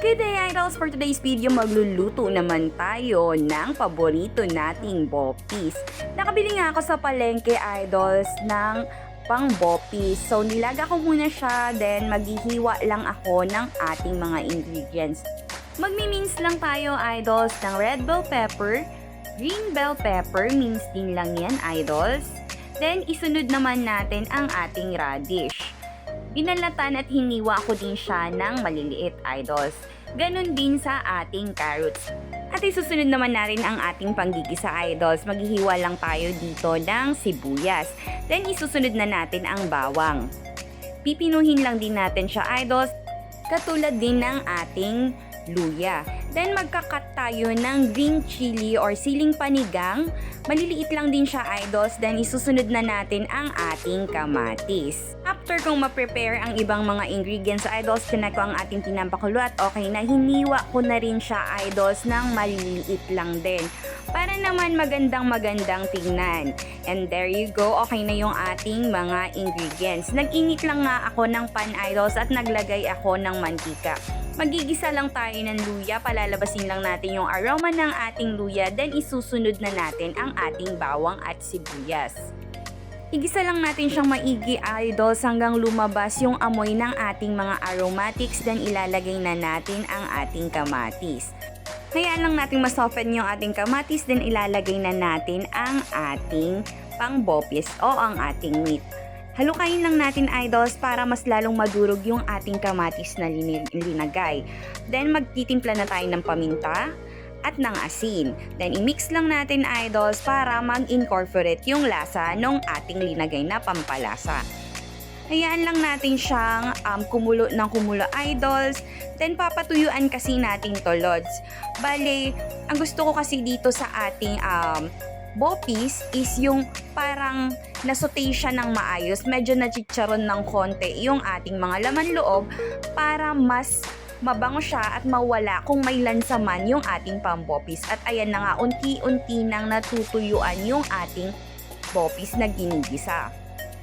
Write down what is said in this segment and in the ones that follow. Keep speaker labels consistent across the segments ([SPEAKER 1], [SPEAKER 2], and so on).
[SPEAKER 1] Good day, idols! For today's video, magluluto naman tayo ng paborito nating bopis. Nakabili nga ako sa palengke, idols, ng pang bopis. So, nilaga ko muna siya, then maghihiwa lang ako ng ating mga ingredients. Magmi-mince lang tayo, idols, ng red bell pepper, green bell pepper, mince din lang yan, idols. Then, isunod naman natin ang ating radish. Binalatan at hiniwa ko din siya ng maliliit, idols. Ganon din sa ating carrots. At isusunod naman natin ang ating panggigisa, idols. Maghihiwa lang tayo dito ng sibuyas. Then isusunod na natin ang bawang. Pipinuhin lang din natin siya, idols. Katulad din ng ating luya. Then magkakat tayo ng green chili or siling panigang. Maliliit lang din siya, idols. Then isusunod na natin ang ating kamatis. After kong ma-prepare ang ibang mga ingredients, idols, tinak ko ang ating pinampakulo at okay na. Hiniwa ko na rin siya, idols, ng maliliit lang din. Para naman magandang tingnan. And there you go, okay na yung ating mga ingredients. Nag-init lang nga ako ng pan, idols, at naglagay ako ng mantika. Magigisa lang tayo ng luya, palalabasin lang natin yung aroma ng ating luya, then isusunod na natin ang ating bawang at sibuyas. Igisa lang natin siyang maigi, idols, hanggang lumabas yung amoy ng ating mga aromatics, then ilalagay na natin ang ating kamatis. Hayaan lang natin masoften yung ating kamatis, then ilalagay na natin ang ating pangbopis o ang ating meat. Halukayin lang natin, idols, para mas lalong madurog yung ating kamatis na linagay. Then magtitimpla na tayo ng paminta at ng asin. Then i-mix lang natin, idols, para mag-incorporate yung lasa ng ating linagay na pampalasa. Hayaan lang natin siyang kumulo ng kumulo, idols. Then papatuyuan kasi natin to, lods. Bale, ang gusto ko kasi dito sa ating bopis is yung parang nasote siya ng maayos, medyo nachicharon ng konti yung ating mga laman loob para mas mabango siya at mawala kung may lansaman yung ating pambopis. At ayan na nga, unti-unti nang natutuyuan yung ating bopis na ginigisa.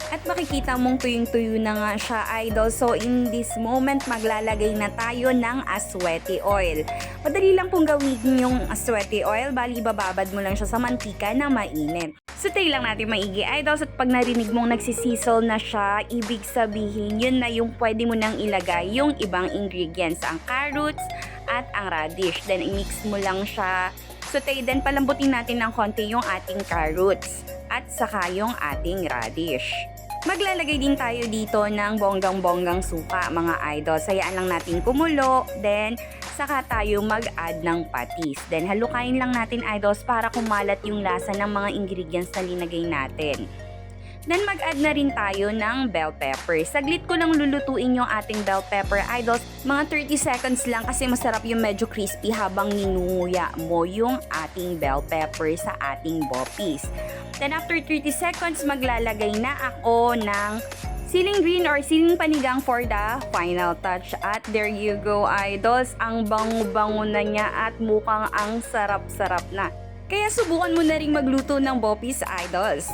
[SPEAKER 1] At makikita mong tuyong-tuyo na nga siya, idol. So in this moment, maglalagay na tayo ng aswete oil. Madali lang pong gawin yung aswete oil. Bali, bababad mo lang siya sa mantika na mainit. So tayo lang natin maigi, idols. At pag narinig mong nagsisizzle na siya, ibig sabihin yun na yung pwede mo nang ilagay yung ibang ingredients. Ang carrots at ang radish. Then i-mix mo lang siya. So tayo din, palambutin natin ng konti yung ating carrots at saka yung ating radish. Maglalagay din tayo dito ng bonggang-bonggang suka, mga idols. Hayaan lang natin kumulo, then saka tayo mag-add ng patis. Then halukayin lang natin, idols, para kumalat yung lasa ng mga ingredients na linagay natin. Then mag-add na rin tayo ng bell pepper. Saglit ko lang lulutuin yung ating bell pepper, idols. Mga 30 seconds lang kasi masarap yung medyo crispy habang ninunguya mo yung ating bell pepper sa ating bopis. Then after 30 seconds, maglalagay na ako ng siling green or siling panigang for the final touch. At there you go, idols. Ang bango-bango na niya at mukhang ang sarap-sarap na. Kaya subukan mo na rin magluto ng bopis, idols.